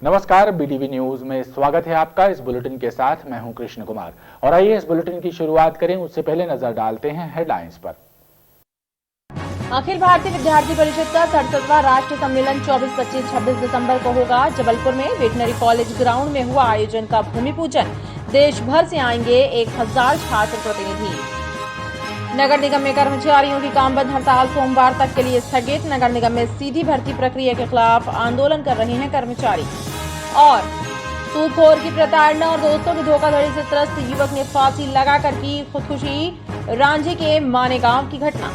नमस्कार, BTV news में स्वागत है आपका। इस बुलेटिन के साथ मैं हूं कृष्ण कुमार और आइए इस बुलेटिन की शुरुआत करें। उससे पहले नजर डालते हैं हेडलाइंस पर। अखिल भारतीय विद्यार्थी परिषद का 67वां राष्ट्रीय सम्मेलन 24, 25, 26 दिसंबर को होगा। जबलपुर में वेटनरी कॉलेज ग्राउंड में हुआ आयोजन का भूमि पूजन। देश भर से आएंगे 1000 छात्र प्रतिनिधि। नगर निगम में कर्मचारियों की काम बंद हड़ताल सोमवार तक के लिए स्थगित। नगर निगम में सीधी भर्ती प्रक्रिया के खिलाफ आंदोलन कर रहे हैं कर्मचारी। और सूदखोर की प्रताड़ना और दोस्तों की धोखाधड़ी से त्रस्त युवक ने फांसी लगाकर की खुदकुशी। रांझी के मानेगांव की घटना।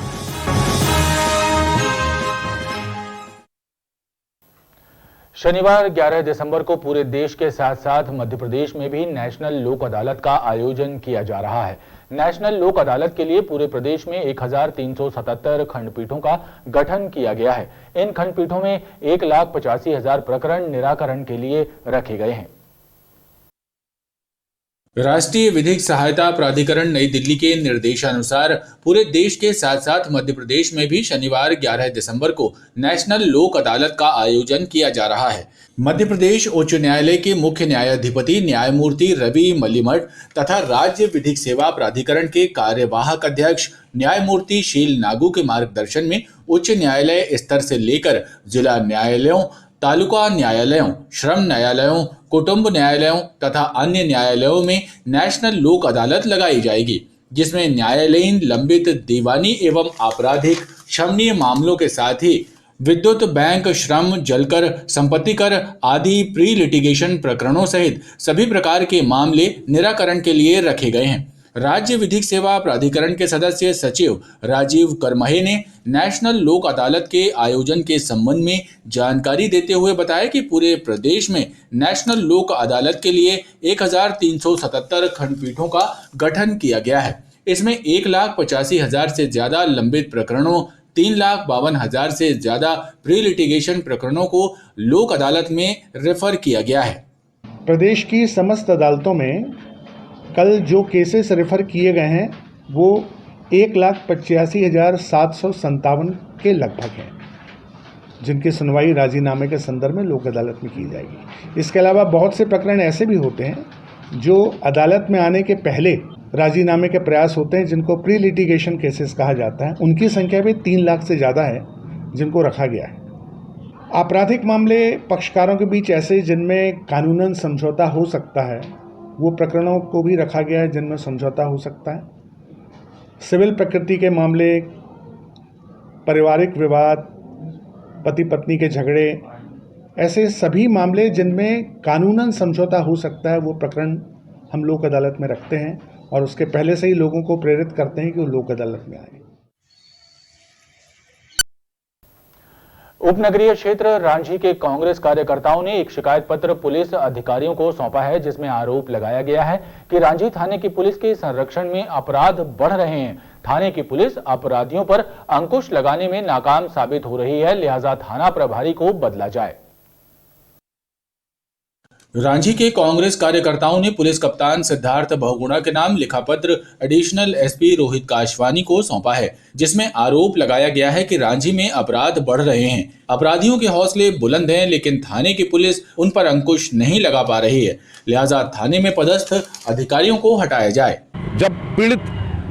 शनिवार 11 दिसंबर को पूरे देश के साथ साथ मध्य प्रदेश में भी नेशनल लोक अदालत का आयोजन किया जा रहा है। नेशनल लोक अदालत के लिए पूरे प्रदेश में 1377 खंडपीठों का गठन किया गया है। इन खंडपीठों में 1,85,000 प्रकरण निराकरण के लिए रखे गए हैं। राष्ट्रीय विधिक सहायता प्राधिकरण नई दिल्ली के निर्देशानुसार पूरे देश के साथ साथ मध्य प्रदेश में भी शनिवार 11 दिसंबर को नेशनल लोक अदालत का आयोजन किया जा रहा है। मध्य प्रदेश उच्च न्यायालय के मुख्य न्यायाधिपति न्यायमूर्ति रवि मलिमठ तथा राज्य विधिक सेवा प्राधिकरण के कार्यवाहक अध्यक्ष न्यायमूर्ति शील नागू के मार्गदर्शन में उच्च न्यायालय स्तर से लेकर जिला न्यायालयों, तालुका न्यायालयों, श्रम न्यायालयों, कुटुंब न्यायालयों तथा अन्य न्यायालयों में नेशनल लोक अदालत लगाई जाएगी, जिसमें न्यायालयीन लंबित दीवानी एवं आपराधिक क्षमनीय मामलों के साथ ही विद्युत, बैंक, श्रम, जलकर, संपत्ति कर आदि प्री लिटिगेशन प्रकरणों सहित सभी प्रकार के मामले निराकरण के लिए रखे गए हैं। राज्य विधिक सेवा प्राधिकरण के सदस्य सचिव राजीव करमहे ने नेशनल लोक अदालत के आयोजन के संबंध में जानकारी देते हुए बताया कि पूरे प्रदेश में नेशनल लोक अदालत के लिए 1377 खंडपीठों का गठन किया गया है। इसमें 1,85,000 से ज्यादा लंबित प्रकरणों, 3,52,000 से ज्यादा प्री लिटिगेशन प्रकरणों को लोक अदालत में रेफर किया गया है। प्रदेश की समस्त अदालतों में कल जो केसेस रेफर किए गए हैं वो 1,85,757 के लगभग हैं, जिनकी सुनवाई राजीनामे के संदर्भ में लोक अदालत में की जाएगी। इसके अलावा बहुत से प्रकरण ऐसे भी होते हैं जो अदालत में आने के पहले राजीनामे के प्रयास होते हैं, जिनको प्री लिटिगेशन केसेस कहा जाता है। उनकी संख्या भी 3 लाख से ज़्यादा है जिनको रखा गया है। आपराधिक मामले पक्षकारों के बीच ऐसे जिनमें कानूनन समझौता हो सकता है, वो प्रकरणों को भी रखा गया है जिनमें समझौता हो सकता है। सिविल प्रकृति के मामले, पारिवारिक विवाद, पति पत्नी के झगड़े, ऐसे सभी मामले जिनमें कानूनन समझौता हो सकता है, वो प्रकरण हम लोक अदालत में रखते हैं और उसके पहले से ही लोगों को प्रेरित करते हैं कि वो लोक अदालत में आए। उपनगरीय क्षेत्र रांझी के कांग्रेस कार्यकर्ताओं ने एक शिकायत पत्र पुलिस अधिकारियों को सौंपा है, जिसमें आरोप लगाया गया है कि रांझी थाने की पुलिस के संरक्षण में अपराध बढ़ रहे हैं। थाने की पुलिस अपराधियों पर अंकुश लगाने में नाकाम साबित हो रही है, लिहाजा थाना प्रभारी को बदला जाए। रांझी के कांग्रेस कार्यकर्ताओं ने पुलिस कप्तान सिद्धार्थ बहुगुणा के नाम लिखा पत्र एडिशनल एसपी रोहित काशवानी को सौंपा है, जिसमें आरोप लगाया गया है कि रांझी में अपराध बढ़ रहे हैं। अपराधियों के हौसले बुलंद हैं, लेकिन थाने की पुलिस उन पर अंकुश नहीं लगा पा रही है, लिहाजा थाने में पदस्थ अधिकारियों को हटाया जाए। जब पीड़ित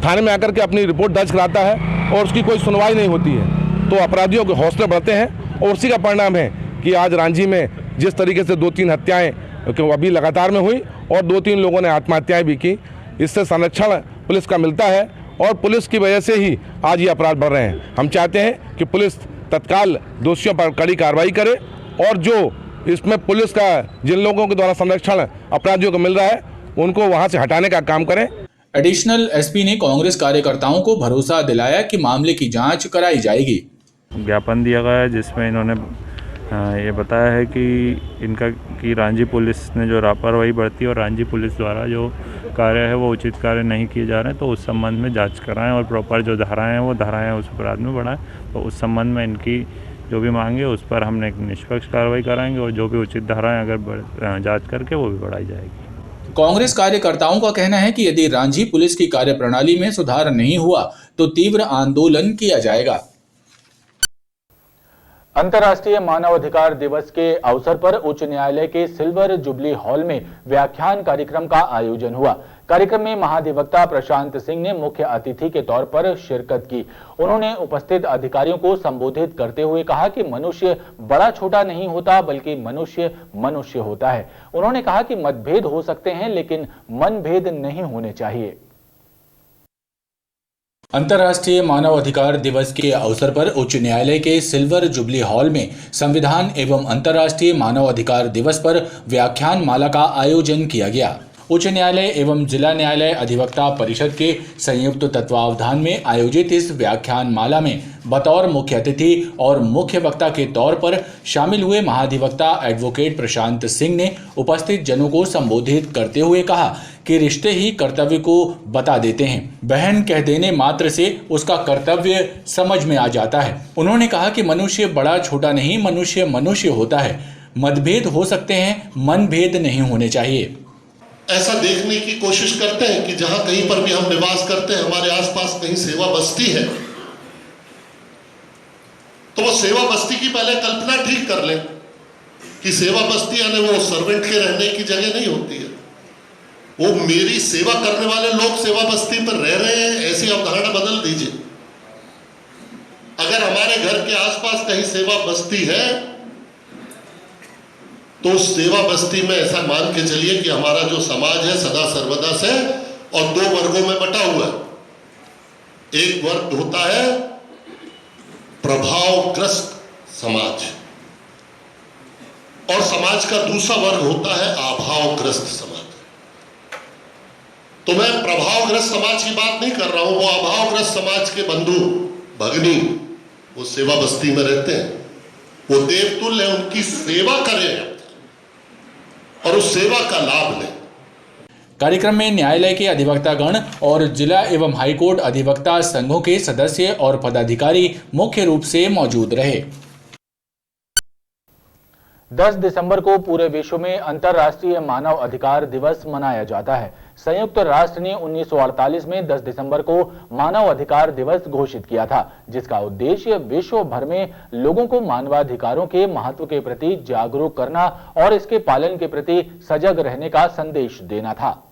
थाने में आकर के अपनी रिपोर्ट दर्ज कराता है और उसकी कोई सुनवाई नहीं होती है तो अपराधियों के हौसले बढ़ते हैं और उसी का परिणाम है कि आज रांझी में जिस तरीके से 2-3 हत्याएं अभी लगातार में हुई और 2-3 लोगों ने आत्महत्याएं भी की। इससे संरक्षण पुलिस का मिलता है और पुलिस की वजह से ही आज ये अपराध बढ़ रहे हैं। हम चाहते हैं कि पुलिस तत्काल दोषियों पर कड़ी कार्रवाई करे और जो इसमें पुलिस का जिन लोगों के द्वारा संरक्षण अपराधियों को मिल रहा है उनको वहां से हटाने का काम करें। एडिशनल एसपी ने कांग्रेस कार्यकर्ताओं को भरोसा दिलाया कि मामले की जांच कराई जाएगी। ज्ञापन दिया गया है जिसमें इन्होंने ये बताया है कि रांझी पुलिस ने जो लापरवाही बरती और रांझी पुलिस द्वारा जो कार्य है वो उचित कार्य नहीं किए जा रहे हैं, तो उस संबंध में जांच कराएं और प्रॉपर जो धाराएं हैं वो धाराएं उस अपराध में बढ़ाएं। तो उस संबंध में इनकी जो भी मांगे उस पर हमने एक निष्पक्ष कार्रवाई कराएंगे और जो भी उचित धाराएं अगर जाँच करके वो भी बढ़ाई जाएगी। कांग्रेस कार्यकर्ताओं का कहना है कि यदि रांझी पुलिस की कार्यप्रणाली में सुधार नहीं हुआ तो तीव्र आंदोलन किया जाएगा। अंतर्राष्ट्रीय मानवाधिकार दिवस के अवसर पर उच्च न्यायालय के सिल्वर जुबली हॉल में व्याख्यान कार्यक्रम का आयोजन हुआ। कार्यक्रम में महाधिवक्ता प्रशांत सिंह ने मुख्य अतिथि के तौर पर शिरकत की। उन्होंने उपस्थित अधिकारियों को संबोधित करते हुए कहा कि मनुष्य बड़ा छोटा नहीं होता, बल्कि मनुष्य मनुष्य होता है। उन्होंने कहा कि मतभेद हो सकते हैं, लेकिन मनभेद नहीं होने चाहिए। अंतर्राष्ट्रीय मानव अधिकार दिवस के अवसर पर उच्च न्यायालय के सिल्वर जुबली हॉल में संविधान एवं अंतर्राष्ट्रीय मानव अधिकार दिवस पर व्याख्यान माला का आयोजन किया गया। उच्च न्यायालय एवं जिला न्यायालय अधिवक्ता परिषद के संयुक्त तत्वावधान में आयोजित इस व्याख्यान माला में बतौर मुख्य अतिथि और मुख्य वक्ता के तौर पर शामिल हुए महाधिवक्ता एडवोकेट प्रशांत सिंह ने उपस्थित जनों को संबोधित करते हुए कहा कि रिश्ते ही कर्तव्य को बता देते हैं। बहन कह देने मात्र से उसका कर्तव्य समझ में आ जाता है। उन्होंने कहा कि मनुष्य बड़ा छोटा नहीं, मनुष्य मनुष्य होता है। मतभेद हो सकते हैं, मनभेद नहीं होने चाहिए। ऐसा देखने की कोशिश करते हैं कि जहां कहीं पर भी हम निवास करते हैं, हमारे आसपास कहीं सेवा बस्ती है, तो वो सेवा बस्ती की पहले कल्पना ठीक कर लें कि सेवा बस्ती यानी वो सर्वेंट के रहने की जगह नहीं होती है। वो मेरी सेवा करने वाले लोग सेवा बस्ती पर रह रहे हैं, ऐसी अवधारणा बदल दीजिए। अगर हमारे घर के आसपास कहीं सेवा बस्ती है, तो उस सेवा बस्ती में ऐसा मान के चलिए कि हमारा जो समाज है सदा सर्वदा से और दो वर्गों में बटा हुआ है। एक वर्ग होता है प्रभावग्रस्त समाज, और समाज का दूसरा वर्ग होता है अभावग्रस्त समाज। तो मैं प्रभावग्रस्त समाज की बात नहीं कर रहा हूं, वो अभावग्रस्त समाज के बंधु भगनी वो सेवा बस्ती में रहते हैं, वो देवतुल्य उनकी सेवा करें और उस सेवा का लाभ लें। कार्यक्रम में न्यायालय के अधिवक्तागण और जिला एवं हाईकोर्ट अधिवक्ता संघों के सदस्य और पदाधिकारी मुख्य रूप से मौजूद रहे। 10 दिसंबर को पूरे विश्व में अंतर्राष्ट्रीय मानव अधिकार दिवस मनाया जाता है। संयुक्त राष्ट्र ने 1948 में 10 दिसंबर को मानव अधिकार दिवस घोषित किया था, जिसका उद्देश्य विश्व भर में लोगों को मानवाधिकारों के महत्व के प्रति जागरूक करना और इसके पालन के प्रति सजग रहने का संदेश देना था।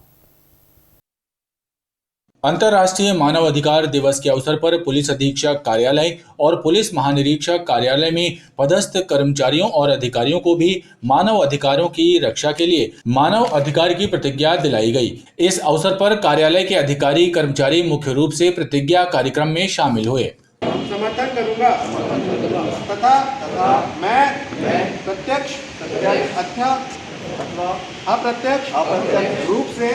अंतर्राष्ट्रीय मानव अधिकार दिवस के अवसर पर पुलिस अधीक्षक कार्यालय और पुलिस महानिरीक्षक कार्यालय में पदस्थ कर्मचारियों और अधिकारियों को भी मानव अधिकारों की रक्षा के लिए मानव अधिकार की प्रतिज्ञा दिलाई गई। इस अवसर पर कार्यालय के अधिकारी कर्मचारी मुख्य रूप से प्रतिज्ञा कार्यक्रम में शामिल हुए। समर्थन करूंगा तथा मैं प्रत्यक्ष अथवा अप्रत्यक्ष रूप से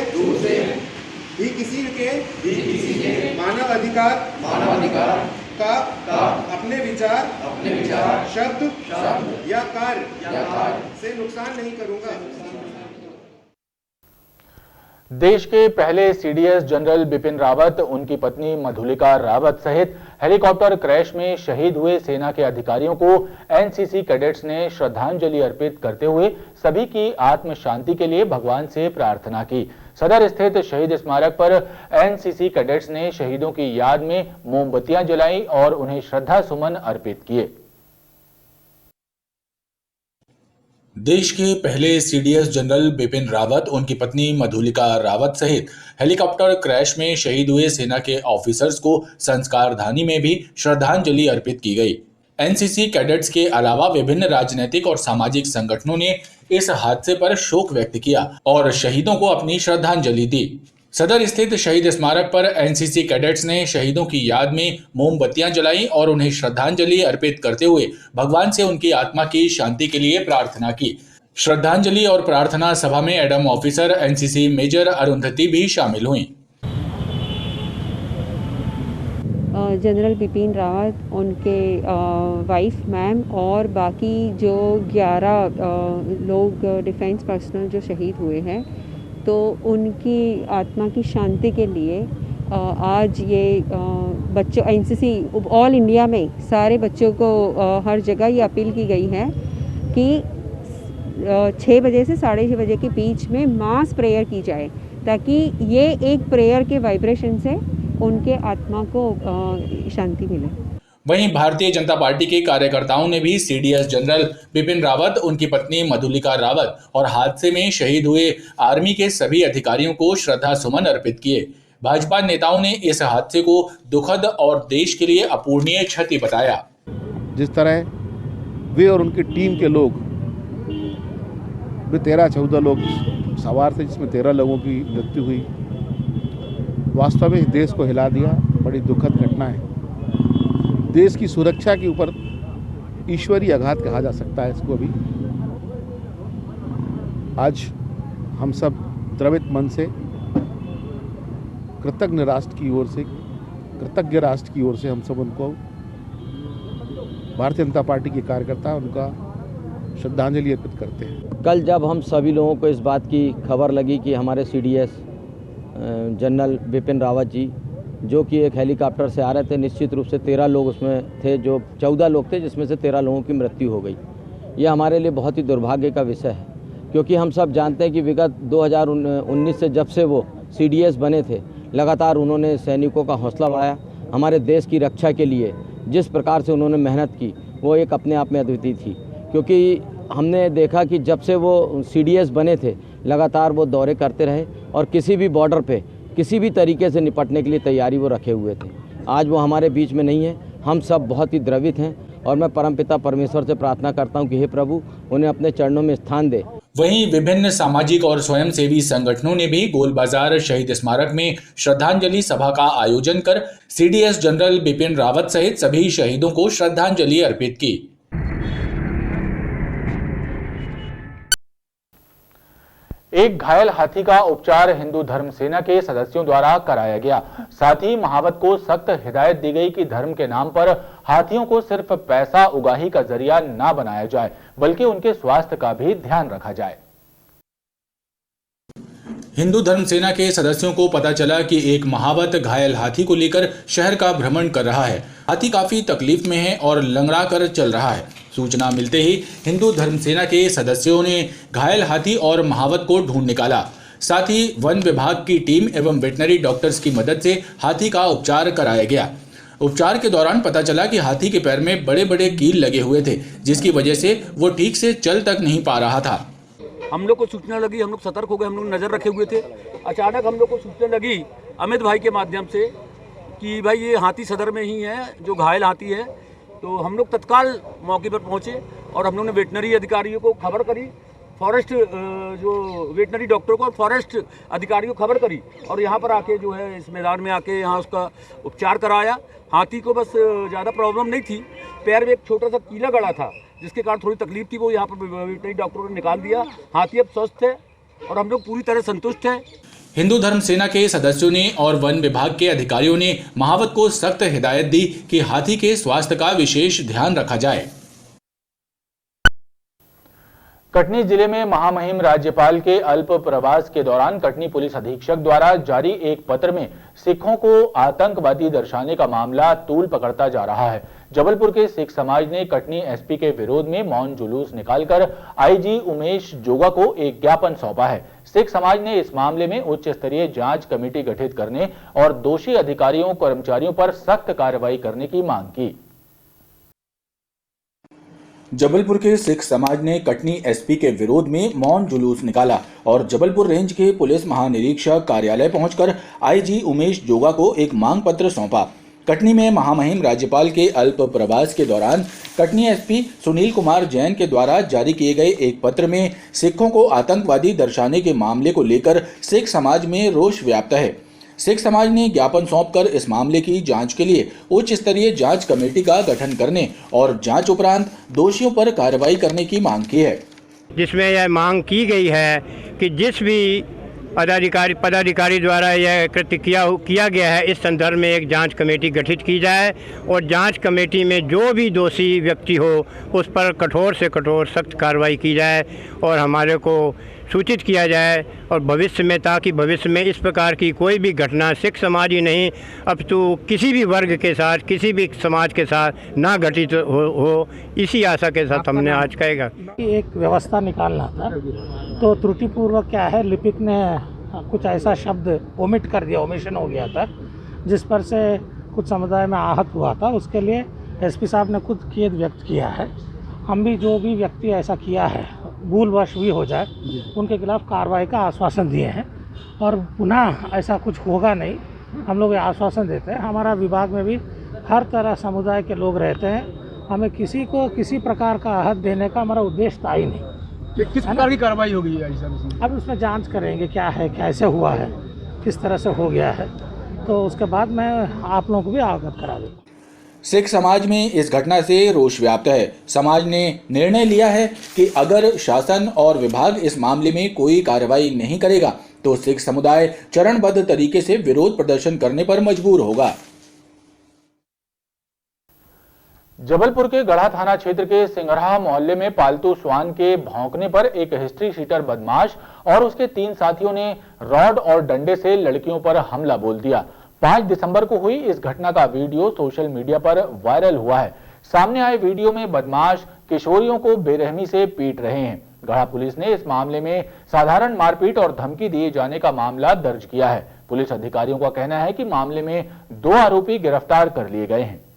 भी किसी के मानव अधिकार का अपने विचार शब्द या कार्य से नुकसान नहीं करूंगा। देश के पहले सीडीएस जनरल बिपिन रावत, उनकी पत्नी मधुलिका रावत सहित हेलीकॉप्टर क्रैश में शहीद हुए सेना के अधिकारियों को एनसीसी कैडेट्स ने श्रद्धांजलि अर्पित करते हुए सभी की आत्म शांति के लिए भगवान से प्रार्थना की। सदर स्थित शहीद स्मारक पर एनसीसी कैडेट्स ने शहीदों की याद में मोमबत्तियां जलाई और उन्हें श्रद्धा सुमन अर्पित किए। देश के पहले सीडीएस जनरल बिपिन रावत, उनकी पत्नी मधुलिका रावत सहित हेलीकॉप्टर क्रैश में शहीद हुए सेना के ऑफिसर्स को संस्कारधानी में भी श्रद्धांजलि अर्पित की गई। एनसीसी कैडेट्स के अलावा विभिन्न राजनीतिक और सामाजिक संगठनों ने इस हादसे पर शोक व्यक्त किया और शहीदों को अपनी श्रद्धांजलि दी। सदर स्थित शहीद स्मारक पर एनसीसी कैडेट्स ने शहीदों की याद में मोमबत्तियां जलाई और उन्हें श्रद्धांजलि अर्पित करते हुए भगवान से उनकी आत्मा की शांति के लिए प्रार्थना की। श्रद्धांजलि और प्रार्थना सभा में adm officer NCC major Arundhati भी शामिल हुई। जनरल बिपिन रावत, उनके वाइफ मैम और बाकी जो 11 लोग डिफेंस पर्सनल जो शहीद हुए हैं, तो उनकी आत्मा की शांति के लिए आज ये बच्चों एनसीसी ऑल इंडिया में सारे बच्चों को हर जगह ये अपील की गई है कि 6 बजे से 6:30 बजे के बीच में मास प्रेयर की जाए, ताकि ये एक प्रेयर के वाइब्रेशन से उनके आत्मा को शांति मिले। वहीं भारतीय जनता पार्टी के कार्यकर्ताओं ने भी सीडीएस जनरल बिपिन रावत, उनकी पत्नी मधुलिका रावत और हादसे में शहीद हुए आर्मी के सभी अधिकारियों को श्रद्धा सुमन अर्पित किए। भाजपा नेताओं ने इस हादसे को दुखद और देश के लिए अपूरणीय क्षति बताया। जिस तरह वे और उनकी टीम के लोग, वे 13-14 लोग सवार थे, जिसमें 13 लोगों की मृत्यु हुई, वास्तव में इस देश को हिला दिया। बड़ी दुखद घटना है। देश की सुरक्षा के ऊपर ईश्वरीय आघात कहा जा सकता है इसको। अभी आज हम सब द्रवित मन से कृतज्ञ राष्ट्र की ओर से हम सब उनको, भारतीय जनता पार्टी के कार्यकर्ता, उनका श्रद्धांजलि अर्पित करते हैं। कल जब हम सभी लोगों को इस बात की खबर लगी कि हमारे सीडीएस जनरल बिपिन रावत जी, जो कि एक हेलीकॉप्टर से आ रहे थे, निश्चित रूप से 13 लोग उसमें थे, जो 14 लोग थे, जिसमें से 13 लोगों की मृत्यु हो गई। ये हमारे लिए बहुत ही दुर्भाग्य का विषय है, क्योंकि हम सब जानते हैं कि विगत 2019 से जब से वो सीडीएस बने थे, लगातार उन्होंने सैनिकों का हौसला बढ़ाया। हमारे देश की रक्षा के लिए जिस प्रकार से उन्होंने मेहनत की, वो एक अपने आप में अद्वितीय थी। क्योंकि हमने देखा कि जब से वो सीडीएस बने थे, लगातार वो दौरे करते रहे और किसी भी बॉर्डर पे किसी भी तरीके से निपटने के लिए तैयारी वो रखे हुए थे। आज वो हमारे बीच में नहीं है। हम सब बहुत ही द्रवित हैं और मैं परमपिता परमेश्वर से प्रार्थना करता हूं कि हे प्रभु, उन्हें अपने चरणों में स्थान दे। वहीं विभिन्न सामाजिक और स्वयंसेवी संगठनों ने भी गोल बाजार शहीद स्मारक में श्रद्धांजलि सभा का आयोजन कर सीडीएस जनरल बिपिन रावत सहित सभी शहीदों को श्रद्धांजलि अर्पित की। एक घायल हाथी का उपचार हिंदू धर्म सेना के सदस्यों द्वारा कराया गया। साथ ही महावत को सख्त हिदायत दी गई कि धर्म के नाम पर हाथियों को सिर्फ पैसा उगाही का जरिया ना बनाया जाए, बल्कि उनके स्वास्थ्य का भी ध्यान रखा जाए। हिंदू धर्म सेना के सदस्यों को पता चला कि एक महावत घायल हाथी को लेकर शहर का भ्रमण कर रहा है। हाथी काफी तकलीफ में है और लंगड़ा कर चल रहा है। सूचना मिलते ही हिंदू धर्म सेना के सदस्यों ने घायल हाथी और महावत को ढूंढ निकाला। साथ ही वन विभाग की टीम एवं वेटनरी डॉक्टर्स की मदद से हाथी का उपचार कराया गया। उपचार के दौरान पता चला कि हाथी के पैर में बड़े बड़े कील लगे हुए थे, जिसकी वजह से वो ठीक से चल तक नहीं पा रहा था। हम लोग को सूचना लगी, हम लोग सतर्क हो गए, हम लोग नज़र रखे हुए थे। अचानक हम लोग को सूचना लगी अमित भाई के माध्यम से कि भाई ये हाथी सदर में ही है, जो घायल हाथी है। तो हम लोग तत्काल मौके पर पहुंचे और हम लोग ने वेटनरी अधिकारियों को खबर करी, फॉरेस्ट जो वेटनरी डॉक्टर को और फॉरेस्ट अधिकारियों को खबर करी और यहाँ पर आके जो है इस मैदान में आके यहाँ उसका उपचार कराया। हाथी को बस ज़्यादा प्रॉब्लम नहीं थी, पैर में एक छोटा सा कीला गड़ा था, जिसके कारण थोड़ी तकलीफ थी। वो यहाँ पर वेटनरी डॉक्टरों ने निकाल दिया। हाथी अब स्वस्थ है और हम लोग पूरी तरह संतुष्ट हैं। हिंदू धर्म सेना के सदस्यों ने और वन विभाग के अधिकारियों ने महावत को सख्त हिदायत दी कि हाथी के स्वास्थ्य का विशेष ध्यान रखा जाए। कटनी जिले में महामहिम राज्यपाल के अल्प प्रवास के दौरान कटनी पुलिस अधीक्षक द्वारा जारी एक पत्र में सिखों को आतंकवादी दर्शाने का मामला तूल पकड़ता जा रहा है। जबलपुर के सिख समाज ने कटनी एसपी के विरोध में मौन जुलूस निकालकर आईजी उमेश जोगा को एक ज्ञापन सौंपा है। सिख समाज ने इस मामले में उच्च स्तरीय जांच कमेटी गठित करने और दोषी अधिकारियों कर्मचारियों पर सख्त कार्रवाई करने की मांग की। जबलपुर के सिख समाज ने कटनी एसपी के विरोध में मौन जुलूस निकाला और जबलपुर रेंज के पुलिस महानिरीक्षक कार्यालय पहुंचकर आईजी उमेश जोगा को एक मांग पत्र सौंपा। कटनी में महामहिम राज्यपाल के अल्प प्रवास के दौरान कटनी एसपी सुनील कुमार जैन के द्वारा जारी किए गए एक पत्र में सिखों को आतंकवादी दर्शाने के मामले को लेकर सिख समाज में रोष व्याप्त है। सिख समाज ने ज्ञापन सौंपकर इस मामले की जांच के लिए उच्च स्तरीय जांच कमेटी का गठन करने और जांच उपरांत दोषियों पर कार्रवाई करने की मांग की है, जिसमें यह मांग की गई है कि जिस भी पदाधिकारी द्वारा यह कृत्य किया गया है, इस संदर्भ में एक जांच कमेटी गठित की जाए और जांच कमेटी में जो भी दोषी व्यक्ति हो उस पर कठोर से कठोर सख्त कार्रवाई की जाए और हमारे को सूचित किया जाए और भविष्य में, ताकि भविष्य में इस प्रकार की कोई भी घटना सिख समाज ही नहीं अपितु किसी भी वर्ग के साथ, किसी भी समाज के साथ ना घटित हो, इसी आशा के साथ हमने आज कहेगा। एक व्यवस्था निकालना था, तो त्रुटिपूर्वक क्या है, लिपिक ने कुछ ऐसा शब्द ओमिट कर दिया, ओमिशन हो गया था, जिस पर से कुछ समुदाय में आहत हुआ था। उसके लिए एसपी साहब ने खुद खेद व्यक्त किया है। हम भी जो भी व्यक्ति ऐसा किया है, भूलवश भी हो जाए, उनके खिलाफ कार्रवाई का आश्वासन दिए हैं और पुनः ऐसा कुछ होगा नहीं, हम लोग ये आश्वासन देते हैं। हमारा विभाग में भी हर तरह समुदाय के लोग रहते हैं, हमें किसी को किसी प्रकार का आहत देने का हमारा उद्देश्य था ही नहीं। किस प्रकार की कार्रवाई होगी ऐसा? अब उसमें जांच करेंगे क्या है, कैसे हुआ है, किस तरह से हो गया है, तो उसके बाद मैं आप लोगों को भी अवगत करा दूँगा। सिख समाज में इस घटना से रोष व्याप्त है। समाज ने निर्णय लिया है कि अगर शासन और विभाग इस मामले में कोई कार्रवाई नहीं करेगा तो सिख समुदाय चरणबद्ध तरीके से विरोध प्रदर्शन करने पर मजबूर होगा। जबलपुर के गढ़ा थाना क्षेत्र के सिंगरहा मोहल्ले में पालतू श्वान के भौंकने पर एक हिस्ट्री शीटर बदमाश और उसके 3 साथियों ने रॉड और डंडे से लड़कियों पर हमला बोल दिया। 5 दिसंबर को हुई इस घटना का वीडियो सोशल मीडिया पर वायरल हुआ है। सामने आए वीडियो में बदमाश किशोरियों को बेरहमी से पीट रहे हैं। गढ़ा पुलिस ने इस मामले में साधारण मारपीट और धमकी दिए जाने का मामला दर्ज किया है। पुलिस अधिकारियों का कहना है कि मामले में 2 आरोपी गिरफ्तार कर लिए गए हैं।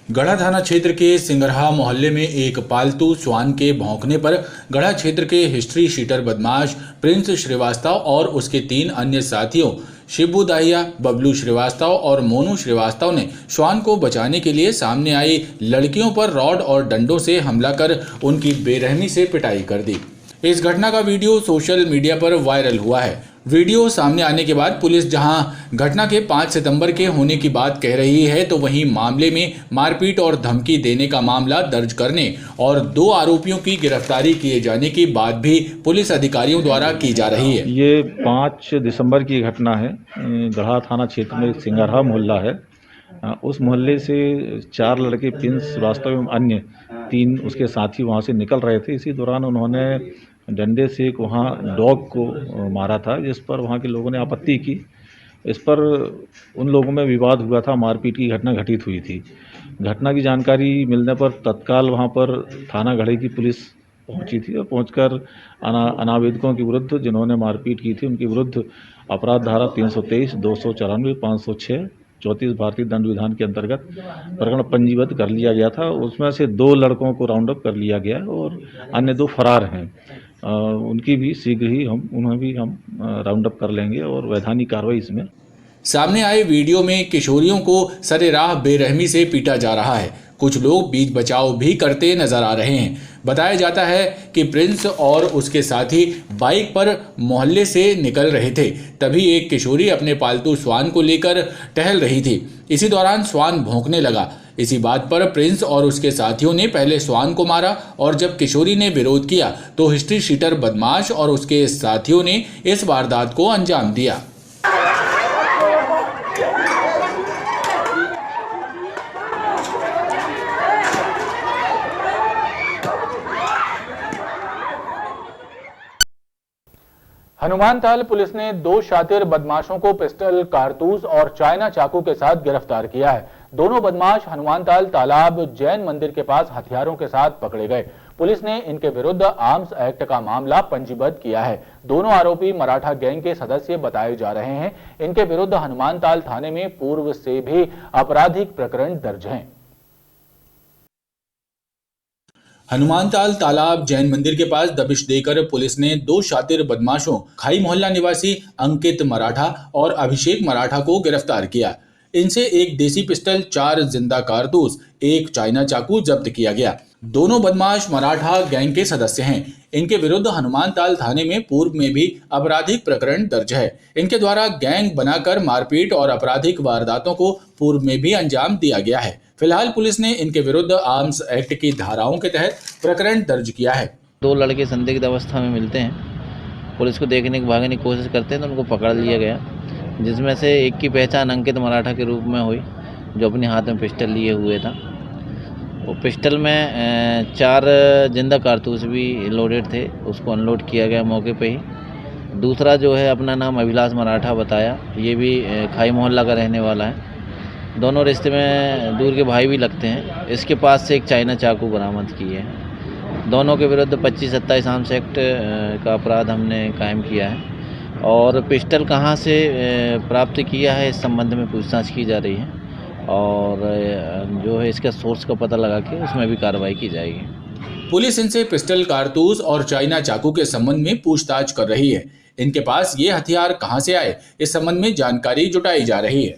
गढ़ा थाना क्षेत्र के सिंगरहा मोहल्ले में एक पालतू श्वान के भौंकने पर गढ़ा क्षेत्र के हिस्ट्री शीटर बदमाश प्रिंस श्रीवास्तव और उसके 3 अन्य साथियों शिबू दाहिया, बबलू श्रीवास्तव और मोनू श्रीवास्तव ने श्वान को बचाने के लिए सामने आई लड़कियों पर रॉड और डंडों से हमला कर उनकी बेरहमी से पिटाई कर दी। इस घटना का वीडियो सोशल मीडिया पर वायरल हुआ है। वीडियो सामने आने के बाद पुलिस जहां घटना के 5 सितंबर के होने की बात कह रही है, तो वहीं मामले में मारपीट और धमकी देने का मामला दर्ज करने और 2 आरोपियों की गिरफ्तारी किए जाने की बात भी पुलिस अधिकारियों द्वारा की जा रही है। ये 5 दिसंबर की घटना है। गढ़ा थाना क्षेत्र में सिंगरहा मोहल्ला है। उस मोहल्ले से 4 लड़के प्रिंस श्रीवास्तव एवं अन्य 3 उसके साथी वहाँ से निकल रहे थे। इसी दौरान उन्होंने डंडे से एक वहाँ डॉग को मारा था, जिस पर वहाँ के लोगों ने आपत्ति की। इस पर उन लोगों में विवाद हुआ था, मारपीट की घटना घटित हुई थी। घटना की जानकारी मिलने पर तत्काल वहाँ पर थाना गढ़े की पुलिस पहुँची थी और पहुँचकर अनावेदकों के विरुद्ध, जिन्होंने मारपीट की थी, उनके विरुद्ध अपराध धारा 323, 294, 506, 34 भारतीय दंड विधान के अंतर्गत प्रकरण पंजीबद्ध कर लिया गया था। उसमें से 2 लड़कों को राउंड अप कर लिया गया और अन्य 2 फरार हैं। उनकी भी शीघ्र ही उन्हें भी हम राउंड अप कर लेंगे और वैधानिक कार्रवाई इसमें। सामने आए वीडियो में किशोरियों को सरेराह बेरहमी से पीटा जा रहा है। कुछ लोग बीच बचाव भी करते नजर आ रहे हैं। बताया जाता है कि प्रिंस और उसके साथी बाइक पर मोहल्ले से निकल रहे थे, तभी एक किशोरी अपने पालतू श्वान को लेकर टहल रही थी। इसी दौरान श्वान भौंकने लगा। इसी बात पर प्रिंस और उसके साथियों ने पहले श्वान को मारा और जब किशोरी ने विरोध किया तो हिस्ट्री शीटर बदमाश और उसके साथियों ने इस वारदात को अंजाम दिया। हनुमानताल पुलिस ने 2 शातिर बदमाशों को पिस्टल, कारतूस और चाइना चाकू के साथ गिरफ्तार किया है। दोनों बदमाश हनुमानताल तालाब जैन मंदिर के पास हथियारों के साथ पकड़े गए। पुलिस ने इनके विरुद्ध आर्म्स एक्ट का मामला पंजीबद्ध किया है। दोनों आरोपी मराठा गैंग के सदस्य बताए जा रहे हैं। इनके विरुद्ध हनुमानताल थाने में पूर्व से भी आपराधिक प्रकरण दर्ज हैं। हनुमानताल तालाब जैन मंदिर के पास दबिश देकर पुलिस ने 2 शातिर बदमाशों खाई मोहल्ला निवासी अंकित मराठा और अभिषेक मराठा को गिरफ्तार किया। इनसे एक देसी पिस्टल, 4 जिंदा कारतूस, 1 चाइना चाकू जब्त किया गया। दोनों बदमाश मराठा गैंग के सदस्य हैं। इनके विरुद्ध हनुमानताल थाने में पूर्व में भी आपराधिक प्रकरण दर्ज है। इनके द्वारा गैंग बनाकर मारपीट और आपराधिक वारदातों को पूर्व में भी अंजाम दिया गया है। फिलहाल पुलिस ने इनके विरुद्ध आर्म्स एक्ट की धाराओं के तहत प्रकरण दर्ज किया है। 2 लड़के संदिग्ध अवस्था में मिलते हैं, पुलिस को देखने की भागने की कोशिश करते हैं तो उनको पकड़ लिया गया, जिसमें से एक की पहचान अंकित मराठा के रूप में हुई, जो अपने हाथ में पिस्टल लिए हुए था। वो पिस्टल में 4 जिंदा कारतूस भी लोडेड थे, उसको अनलोड किया गया मौके पे ही। दूसरा जो है अपना नाम अभिलाष मराठा बताया, ये भी खाई मोहल्ला का रहने वाला है। दोनों रिश्ते में दूर के भाई भी लगते हैं। इसके पास से एक चाइना चाकू बरामद की है। दोनों के विरुद्ध 25-27 आर्म्स एक्ट का अपराध हमने कायम किया है और पिस्टल कहाँ से प्राप्त किया है इस संबंध में पूछताछ की जा रही है और जो है इसका सोर्स का पता लगा के उसमें भी कार्रवाई की जाएगी। पुलिस इनसे पिस्टल, कारतूस और चाइना चाकू के संबंध में पूछताछ कर रही है। इनके पास ये हथियार कहां से आए, इस संबंध में जानकारी जुटाई जा रही है।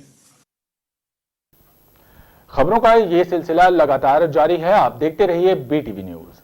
खबरों का ये सिलसिला लगातार जारी है। आप देखते रहिए BTV न्यूज।